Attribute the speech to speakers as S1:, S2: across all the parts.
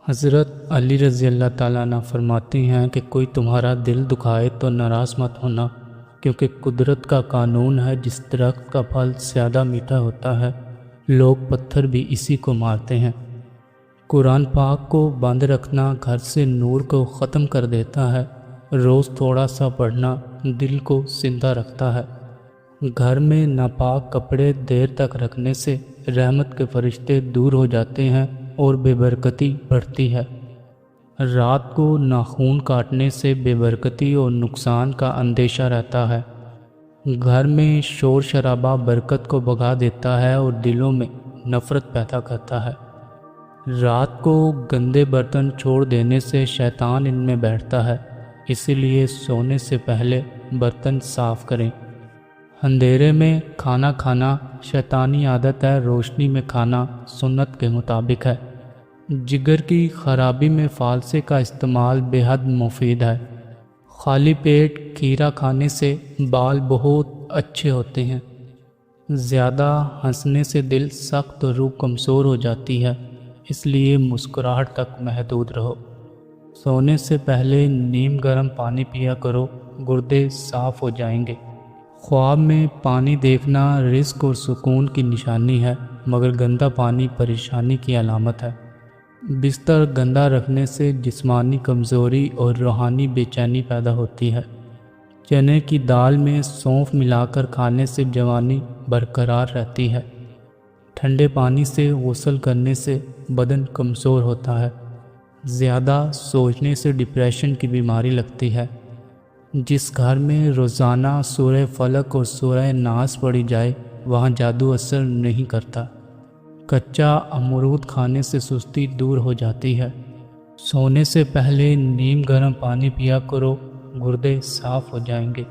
S1: حضرت علی رضی اللہ تعالیٰ عنہ فرماتے ہیں کہ کوئی تمہارا دل دکھائے تو ناراض مت ہونا، کیونکہ قدرت کا قانون ہے جس درخت کا پھل زیادہ میٹھا ہوتا ہے لوگ پتھر بھی اسی کو مارتے ہیں۔ قرآن پاک کو بند رکھنا گھر سے نور کو ختم کر دیتا ہے۔ روز تھوڑا سا پڑھنا دل کو زندہ رکھتا ہے۔ گھر میں ناپاک کپڑے دیر تک رکھنے سے رحمت کے فرشتے دور ہو جاتے ہیں اور بے برکتی بڑھتی ہے۔ رات کو ناخن کاٹنے سے بے برکتی اور نقصان کا اندیشہ رہتا ہے۔ گھر میں شور شرابہ برکت کو بھگا دیتا ہے اور دلوں میں نفرت پیدا کرتا ہے۔ رات کو گندے برتن چھوڑ دینے سے شیطان ان میں بیٹھتا ہے، اسی لیے سونے سے پہلے برتن صاف کریں۔ اندھیرے میں کھانا کھانا شیطانی عادت ہے، روشنی میں کھانا سنت کے مطابق ہے۔ جگر کی خرابی میں فالسے کا استعمال بے حد مفید ہے۔ خالی پیٹ کھیرا کھانے سے بال بہت اچھے ہوتے ہیں۔ زیادہ ہنسنے سے دل سخت اور روح کمزور ہو جاتی ہے، اس لیے مسکراہٹ تک محدود رہو۔ سونے سے پہلے نیم گرم پانی پیا کرو، گردے صاف ہو جائیں گے۔ خواب میں پانی دیکھنا رزق اور سکون کی نشانی ہے، مگر گندا پانی پریشانی کی علامت ہے۔ بستر گندا رکھنے سے جسمانی کمزوری اور روحانی بے چینی پیدا ہوتی ہے۔ چنے کی دال میں سونف ملا کر کھانے سے جوانی برقرار رہتی ہے۔ ٹھنڈے پانی سے غسل کرنے سے بدن کمزور ہوتا ہے۔ زیادہ سوچنے سے ڈپریشن کی بیماری لگتی ہے۔ جس گھر میں روزانہ سورہ فلق اور سورہ ناس پڑھی جائے وہاں جادو اثر نہیں کرتا۔ کچا امرود کھانے سے سستی دور ہو جاتی ہے۔ سونے سے پہلے نیم گرم پانی پیا کرو، گردے صاف ہو جائیں گے۔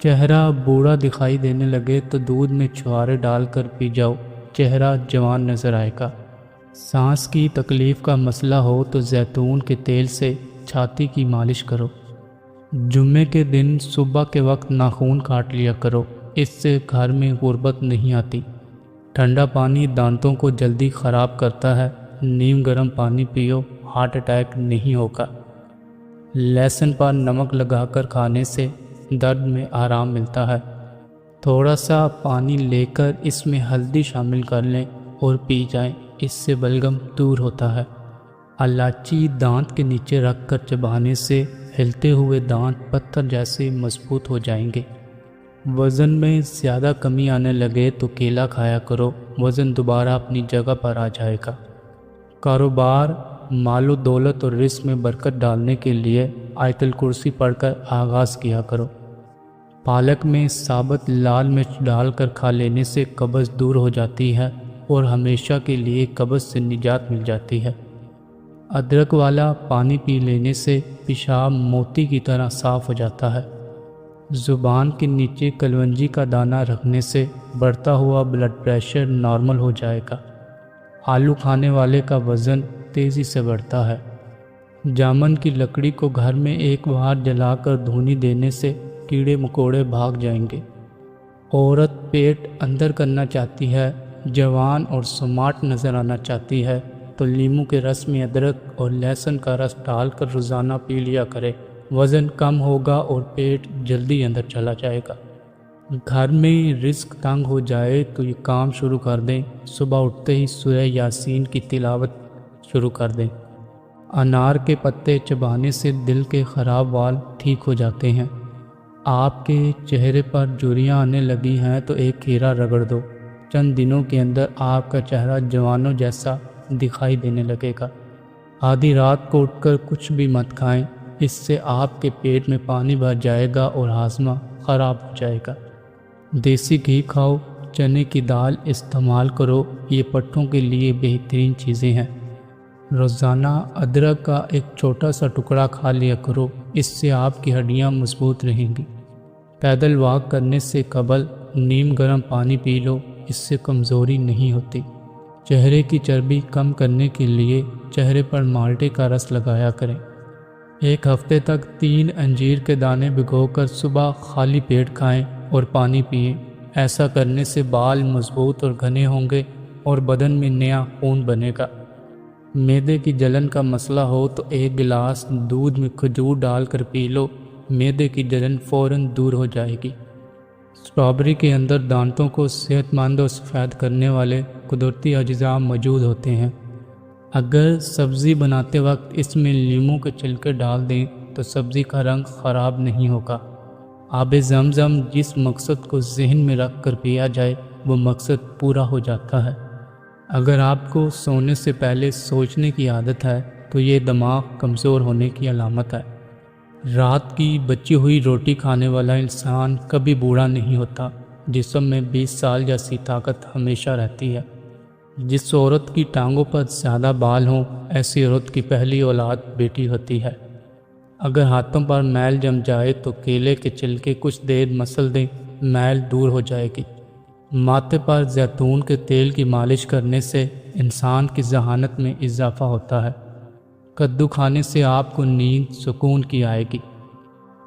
S1: چہرہ بوڑھا دکھائی دینے لگے تو دودھ میں چھوارے ڈال کر پی جاؤ، چہرہ جوان نظر آئے گا۔ سانس کی تکلیف کا مسئلہ ہو تو زیتون کے تیل سے چھاتی کی مالش کرو۔ جمعے کے دن صبح کے وقت ناخن کاٹ لیا کرو، اس سے گھر میں غربت نہیں آتی۔ ٹھنڈا پانی دانتوں کو جلدی خراب کرتا ہے، نیم گرم پانی پیو، ہارٹ اٹیک نہیں ہوگا۔ لہسن پر نمک لگا کر کھانے سے درد میں آرام ملتا ہے۔ تھوڑا سا پانی لے کر اس میں ہلدی شامل کر لیں اور پی جائیں، اس سے بلغم دور ہوتا ہے۔ الائچی دانت کے نیچے رکھ کر چبانے سے ہلتے ہوئے دانت پتھر جیسے مضبوط ہو جائیں گے۔ وزن میں زیادہ کمی آنے لگے تو کیلا کھایا کرو، وزن دوبارہ اپنی جگہ پر آ جائے گا۔ کاروبار، مال و دولت اور رزق میں برکت ڈالنے کے لیے آیت الکرسی پڑھ کر آغاز کیا کرو۔ پالک میں ثابت لال مرچ ڈال کر کھا لینے سے قبض دور ہو جاتی ہے اور ہمیشہ کے لیے قبض سے نجات مل جاتی ہے۔ ادرک والا پانی پی لینے سے پیشاب موتی کی طرح صاف ہو جاتا ہے۔ زبان کے نیچے کلونجی کا دانہ رکھنے سے بڑھتا ہوا بلڈ پریشر نارمل ہو جائے گا۔ آلو کھانے والے کا وزن تیزی سے بڑھتا ہے۔ جامن کی لکڑی کو گھر میں ایک بار جلا کر دھونی دینے سے کیڑے مکوڑے بھاگ جائیں گے۔ عورت پیٹ اندر کرنا چاہتی ہے، جوان اور سمارٹ نظر آنا چاہتی ہے تو لیموں کے رس میں ادرک اور لہسن کا رس ڈال کر روزانہ پی لیا کرے، وزن کم ہوگا اور پیٹ جلدی اندر چلا جائے گا۔ گھر میں رزق تنگ ہو جائے تو یہ کام شروع کر دیں، صبح اٹھتے ہی سورہ یاسین کی تلاوت شروع کر دیں۔ انار کے پتے چبانے سے دل کے خراب وال ٹھیک ہو جاتے ہیں۔ آپ کے چہرے پر جھریاں آنے لگی ہیں تو ایک کھیرا رگڑ دو، چند دنوں کے اندر آپ کا چہرہ جوانوں جیسا دکھائی دینے لگے گا۔ آدھی رات کو اٹھ کر کچھ بھی مت کھائیں، اس سے آپ کے پیٹ میں پانی بھر جائے گا اور ہاضمہ خراب ہو جائے گا۔ دیسی گھی کھاؤ، چنے کی دال استعمال کرو، یہ پٹھوں کے لیے بہترین چیزیں ہیں۔ روزانہ ادرک کا ایک چھوٹا سا ٹکڑا کھا لیا کرو، اس سے آپ کی ہڈیاں مضبوط رہیں گی۔ پیدل واک کرنے سے قبل نیم گرم پانی پی لو، اس سے کمزوری نہیں ہوتی۔ چہرے کی چربی کم کرنے کے لیے چہرے پر مالٹے کا رس لگایا کریں۔ ایک ہفتے تک 3 انجیر کے دانے بھگو کر صبح خالی پیٹ کھائیں اور پانی پئیں۔ ایسا کرنے سے بال مضبوط اور گھنے ہوں گے اور بدن میں نیا خون بنے گا۔ معدے کی جلن کا مسئلہ ہو تو ایک گلاس دودھ میں کھجور ڈال کر پی لو، معدے کی جلن فوراً دور ہو جائے گی۔ اسٹرابری کے اندر دانتوں کو صحت مند اور سفید کرنے والے قدرتی اجزاء موجود ہوتے ہیں۔ اگر سبزی بناتے وقت اس میں لیموں کے چھلکے ڈال دیں تو سبزی کا رنگ خراب نہیں ہوگا۔ آب زمزم جس مقصد کو ذہن میں رکھ کر پیا جائے وہ مقصد پورا ہو جاتا ہے۔ اگر آپ کو سونے سے پہلے سوچنے کی عادت ہے تو یہ دماغ کمزور ہونے کی علامت ہے۔ رات کی بچی ہوئی روٹی کھانے والا انسان کبھی بوڑھا نہیں ہوتا، جسم میں 20 سال جیسی طاقت ہمیشہ رہتی ہے۔ جس عورت کی ٹانگوں پر زیادہ بال ہوں ایسی عورت کی پہلی اولاد بیٹی ہوتی ہے۔ اگر ہاتھوں پر میل جم جائے تو کیلے کے چھلکے کچھ دیر مسل دیں، میل دور ہو جائے گی۔ ماتھے پر زیتون کے تیل کی مالش کرنے سے انسان کی ذہانت میں اضافہ ہوتا ہے۔ کدو کھانے سے آپ کو نیند سکون کی آئے گی۔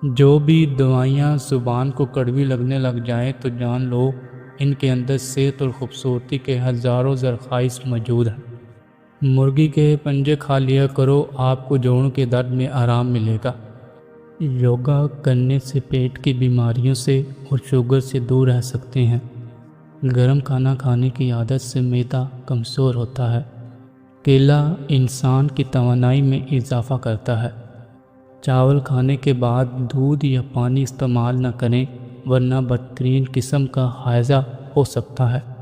S1: جو بھی دوائیاں زبان کو کڑوی لگنے لگ جائیں تو جان لو ان کے اندر صحت اور خوبصورتی کے ہزاروں ذرخائص موجود ہیں۔ مرغی کے پنجے کھا لیا کرو، آپ کو جوڑوں کے درد میں آرام ملے گا۔ یوگا کرنے سے پیٹ کی بیماریوں سے اور شوگر سے دور رہ سکتے ہیں۔ گرم کھانا کھانے کی عادت سے معدہ کمزور ہوتا ہے۔ کیلا انسان کی توانائی میں اضافہ کرتا ہے۔ چاول کھانے کے بعد دودھ یا پانی استعمال نہ کریں ورنہ بدترین قسم کا حائضہ ہو سکتا ہے۔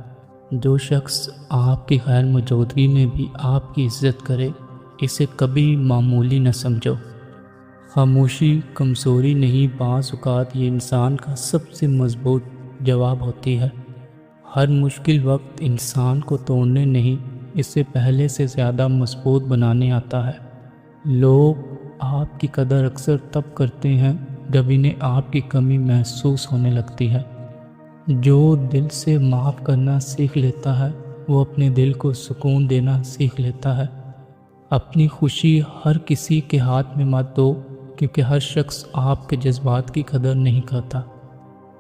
S1: جو شخص آپ کی غیر موجودگی میں بھی آپ کی عزت کرے اسے کبھی معمولی نہ سمجھو۔ خاموشی کمزوری نہیں، بعض اوقات یہ انسان کا سب سے مضبوط جواب ہوتی ہے۔ ہر مشکل وقت انسان کو توڑنے نہیں، اسے پہلے سے زیادہ مضبوط بنانے آتا ہے۔ لوگ آپ کی قدر اکثر تب کرتے ہیں جب انہیں آپ کی کمی محسوس ہونے لگتی ہے۔ جو دل سے معاف کرنا سیکھ لیتا ہے وہ اپنے دل کو سکون دینا سیکھ لیتا ہے۔ اپنی خوشی ہر کسی کے ہاتھ میں مت دو، کیونکہ ہر شخص آپ کے جذبات کی قدر نہیں کرتا۔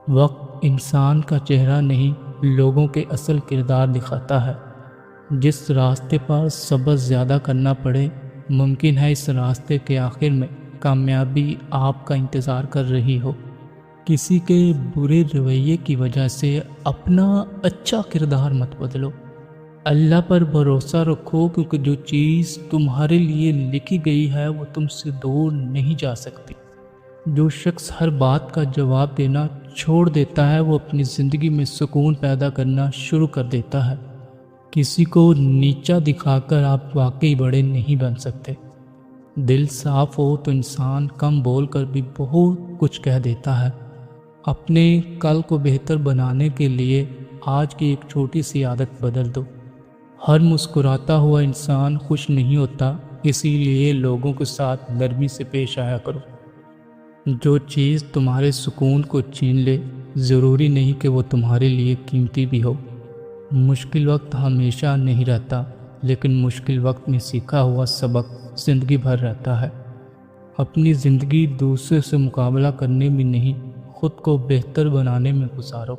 S1: وقت انسان کا چہرہ نہیں، لوگوں کے اصل کردار دکھاتا ہے۔ جس راستے پر صبر زیادہ کرنا پڑے، ممکن ہے اس راستے کے آخر میں کامیابی آپ کا انتظار کر رہی ہو۔ کسی کے برے رویے کی وجہ سے اپنا اچھا کردار مت بدلو۔ اللہ پر بھروسہ رکھو، کیونکہ جو چیز تمہارے لیے لکھی گئی ہے وہ تم سے دور نہیں جا سکتی۔ جو شخص ہر بات کا جواب دینا چھوڑ دیتا ہے وہ اپنی زندگی میں سکون پیدا کرنا شروع کر دیتا ہے۔ کسی کو نیچا دکھا کر آپ واقعی بڑے نہیں بن سکتے۔ دل صاف ہو تو انسان کم بول کر بھی بہت کچھ کہہ دیتا ہے۔ اپنے کل کو بہتر بنانے کے لیے آج کی ایک چھوٹی سی عادت بدل دو۔ ہر مسکراتا ہوا انسان خوش نہیں ہوتا، اسی لیے لوگوں کے ساتھ نرمی سے پیش آیا کرو۔ جو چیز تمہارے سکون کو چھین لے ضروری نہیں کہ وہ تمہارے لیے قیمتی بھی ہو۔ مشکل وقت ہمیشہ نہیں رہتا، لیکن مشکل وقت میں سیکھا ہوا سبق زندگی بھر رہتا ہے۔ اپنی زندگی دوسرے سے مقابلہ کرنے میں نہیں، خود کو بہتر بنانے میں گزارو۔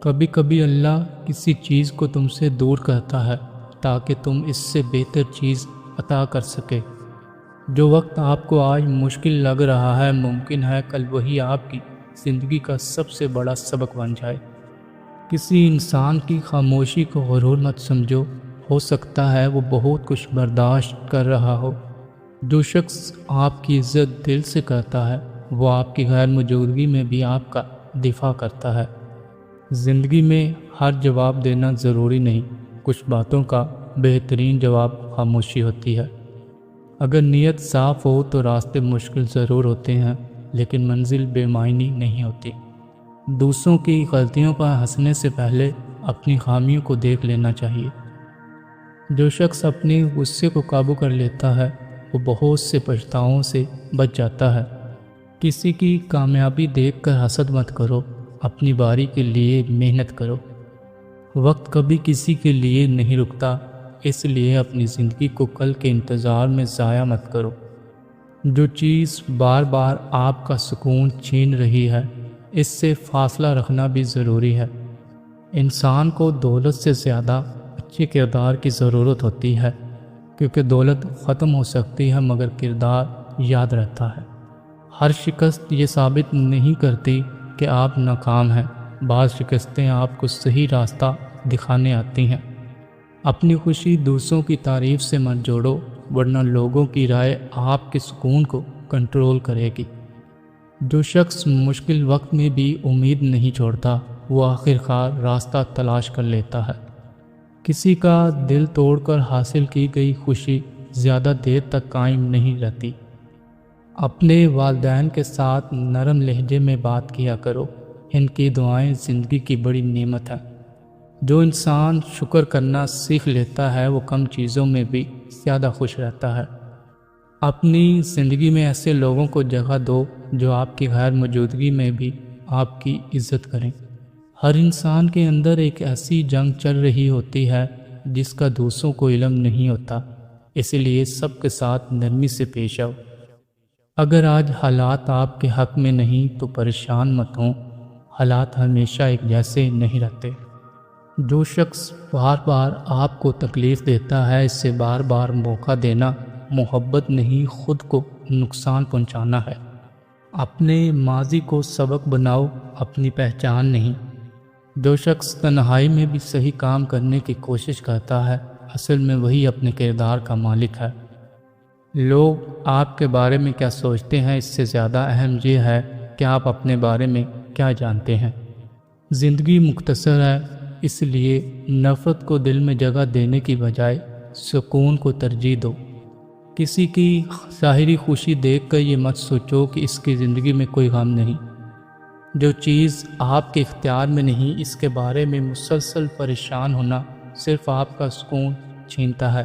S1: کبھی کبھی اللہ کسی چیز کو تم سے دور کرتا ہے تاکہ تم اس سے بہتر چیز عطا کر سکے۔ جو وقت آپ کو آج مشکل لگ رہا ہے ممکن ہے کل وہی آپ کی زندگی کا سب سے بڑا سبق بن جائے۔ کسی انسان کی خاموشی کو غرور مت سمجھو، ہو سکتا ہے وہ بہت کچھ برداشت کر رہا ہو۔ جو شخص آپ کی عزت دل سے کرتا ہے وہ آپ کی غیر موجودگی میں بھی آپ کا دفاع کرتا ہے۔ زندگی میں ہر جواب دینا ضروری نہیں، کچھ باتوں کا بہترین جواب خاموشی ہوتی ہے۔ اگر نیت صاف ہو تو راستے مشکل ضرور ہوتے ہیں، لیکن منزل بے معنی نہیں ہوتی۔ دوسروں کی غلطیوں پر ہنسنے سے پہلے اپنی خامیوں کو دیکھ لینا چاہیے۔ جو شخص اپنے غصے کو قابو کر لیتا ہے وہ بہت سے پچھتاؤں سے بچ جاتا ہے۔ کسی کی کامیابی دیکھ کر حسد مت کرو، اپنی باری کے لیے محنت کرو۔ وقت کبھی کسی کے لیے نہیں رکتا، اس لیے اپنی زندگی کو کل کے انتظار میں ضائع مت کرو۔ جو چیز بار بار آپ کا سکون چھین رہی ہے اس سے فاصلہ رکھنا بھی ضروری ہے۔ انسان کو دولت سے زیادہ اچھے کردار کی ضرورت ہوتی ہے۔ کیونکہ دولت ختم ہو سکتی ہے مگر کردار یاد رہتا ہے۔ ہر شکست یہ ثابت نہیں کرتی کہ آپ ناکام ہیں، بعض شکستیں آپ کو صحیح راستہ دکھانے آتی ہیں۔ اپنی خوشی دوسروں کی تعریف سے مت جوڑو، ورنہ لوگوں کی رائے آپ کے سکون کو کنٹرول کرے گی۔ جو شخص مشکل وقت میں بھی امید نہیں چھوڑتا وہ آخر کار راستہ تلاش کر لیتا ہے۔ کسی کا دل توڑ کر حاصل کی گئی خوشی زیادہ دیر تک قائم نہیں رہتی۔ اپنے والدین کے ساتھ نرم لہجے میں بات کیا کرو، ان کی دعائیں زندگی کی بڑی نعمت ہیں۔ جو انسان شکر کرنا سیکھ لیتا ہے وہ کم چیزوں میں بھی زیادہ خوش رہتا ہے۔ اپنی زندگی میں ایسے لوگوں کو جگہ دو جو آپ کی غیر موجودگی میں بھی آپ کی عزت کریں۔ ہر انسان کے اندر ایک ایسی جنگ چل رہی ہوتی ہے جس کا دوسروں کو علم نہیں ہوتا، اسی لیے سب کے ساتھ نرمی سے پیش آؤ۔ اگر آج حالات آپ کے حق میں نہیں تو پریشان مت ہوں، حالات ہمیشہ ایک جیسے نہیں رہتے۔ جو شخص بار بار آپ کو تکلیف دیتا ہے اس سے بار بار موقع دینا محبت نہیں، خود کو نقصان پہنچانا ہے۔ اپنے ماضی کو سبق بناؤ، اپنی پہچان نہیں۔ جو شخص تنہائی میں بھی صحیح کام کرنے کی کوشش کرتا ہے اصل میں وہی اپنے کردار کا مالک ہے۔ لوگ آپ کے بارے میں کیا سوچتے ہیں اس سے زیادہ اہم یہ ہے کہ آپ اپنے بارے میں کیا جانتے ہیں۔ زندگی مختصر ہے، اس لیے نفرت کو دل میں جگہ دینے کی بجائے سکون کو ترجیح دو۔ کسی کی ظاہری خوشی دیکھ کر یہ مت سوچو کہ اس کی زندگی میں کوئی غم نہیں۔ جو چیز آپ کے اختیار میں نہیں اس کے بارے میں مسلسل پریشان ہونا صرف آپ کا سکون چھینتا ہے۔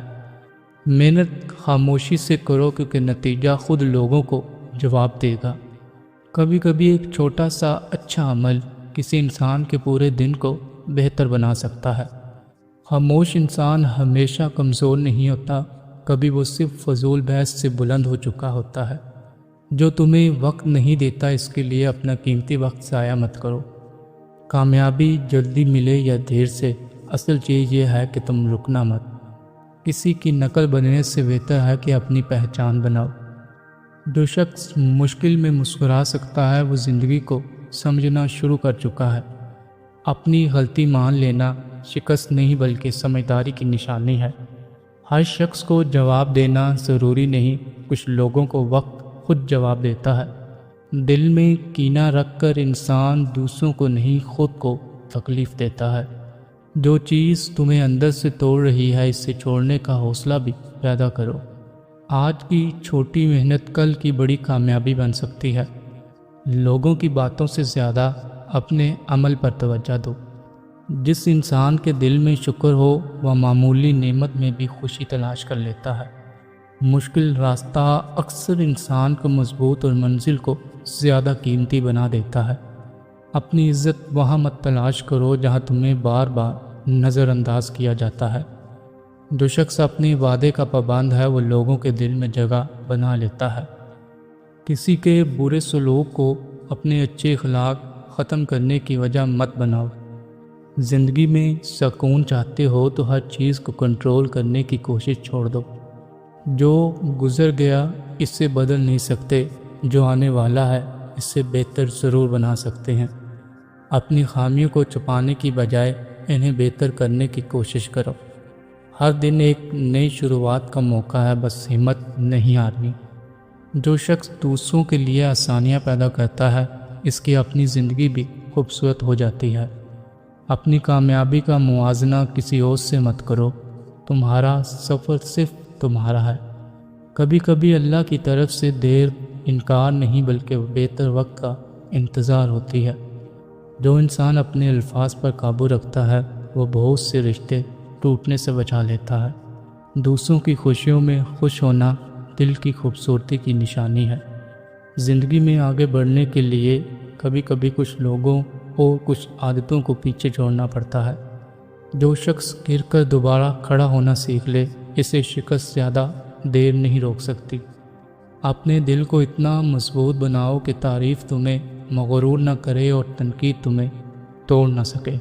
S1: محنت خاموشی سے کرو کیونکہ نتیجہ خود لوگوں کو جواب دے گا۔ کبھی کبھی ایک چھوٹا سا اچھا عمل کسی انسان کے پورے دن کو بہتر بنا سکتا ہے۔ خاموش انسان ہمیشہ کمزور نہیں ہوتا، کبھی وہ صرف فضول بحث سے بلند ہو چکا ہوتا ہے۔ جو تمہیں وقت نہیں دیتا اس کے لیے اپنا قیمتی وقت ضائع مت کرو۔ کامیابی جلدی ملے یا دیر سے، اصل چیز یہ ہے کہ تم رکنا مت۔ کسی کی نقل بننے سے بہتر ہے کہ اپنی پہچان بناؤ۔ جو شخص مشکل میں مسکرا سکتا ہے وہ زندگی کو سمجھنا شروع کر چکا ہے۔ اپنی غلطی مان لینا شکست نہیں بلکہ سمجھداری کی نشانی ہے۔ ہر شخص کو جواب دینا ضروری نہیں، کچھ لوگوں کو وقت خود جواب دیتا ہے۔ دل میں کینہ رکھ کر انسان دوسروں کو نہیں خود کو تکلیف دیتا ہے۔ جو چیز تمہیں اندر سے توڑ رہی ہے اسے چھوڑنے کا حوصلہ بھی پیدا کرو۔ آج کی چھوٹی محنت کل کی بڑی کامیابی بن سکتی ہے۔ لوگوں کی باتوں سے زیادہ اپنے عمل پر توجہ دو۔ جس انسان کے دل میں شکر ہو وہ معمولی نعمت میں بھی خوشی تلاش کر لیتا ہے۔ مشکل راستہ اکثر انسان کو مضبوط اور منزل کو زیادہ قیمتی بنا دیتا ہے۔ اپنی عزت وہاں مت تلاش کرو جہاں تمہیں بار بار نظر انداز کیا جاتا ہے۔ جو شخص اپنے وعدے کا پابند ہے وہ لوگوں کے دل میں جگہ بنا لیتا ہے۔ کسی کے برے سلوک کو اپنے اچھے اخلاق ختم کرنے کی وجہ مت بناؤ۔ زندگی میں سکون چاہتے ہو تو ہر چیز کو کنٹرول کرنے کی کوشش چھوڑ دو۔ جو گزر گیا اس سے بدل نہیں سکتے، جو آنے والا ہے اس سے بہتر ضرور بنا سکتے ہیں۔ اپنی خامیوں کو چھپانے کی بجائے انہیں بہتر کرنے کی کوشش کرو۔ ہر دن ایک نئی شروعات کا موقع ہے، بس ہمت نہیں ہارنی۔ جو شخص دوسروں کے لیے آسانیاں پیدا کرتا ہے اس کی اپنی زندگی بھی خوبصورت ہو جاتی ہے۔ اپنی کامیابی کا موازنہ کسی اور سے مت کرو، تمہارا سفر صرف تمہارا ہے۔ کبھی کبھی اللہ کی طرف سے دیر انکار نہیں بلکہ بہتر وقت کا انتظار ہوتی ہے۔ جو انسان اپنے الفاظ پر قابو رکھتا ہے وہ بہت سے رشتے ٹوٹنے سے بچا لیتا ہے۔ دوسروں کی خوشیوں میں خوش ہونا دل کی خوبصورتی کی نشانی ہے۔ زندگی میں آگے بڑھنے کے لیے کبھی کبھی کچھ لوگوں اور کچھ عادتوں کو پیچھے چھوڑنا پڑتا ہے۔ جو شخص گر کر دوبارہ کھڑا ہونا سیکھ لے اسے شکست زیادہ دیر نہیں روک سکتی۔ اپنے دل کو اتنا مضبوط بناؤ کہ تعریف تمہیں مغرور نہ کرے اور تنقید تمہیں توڑ نہ سکے۔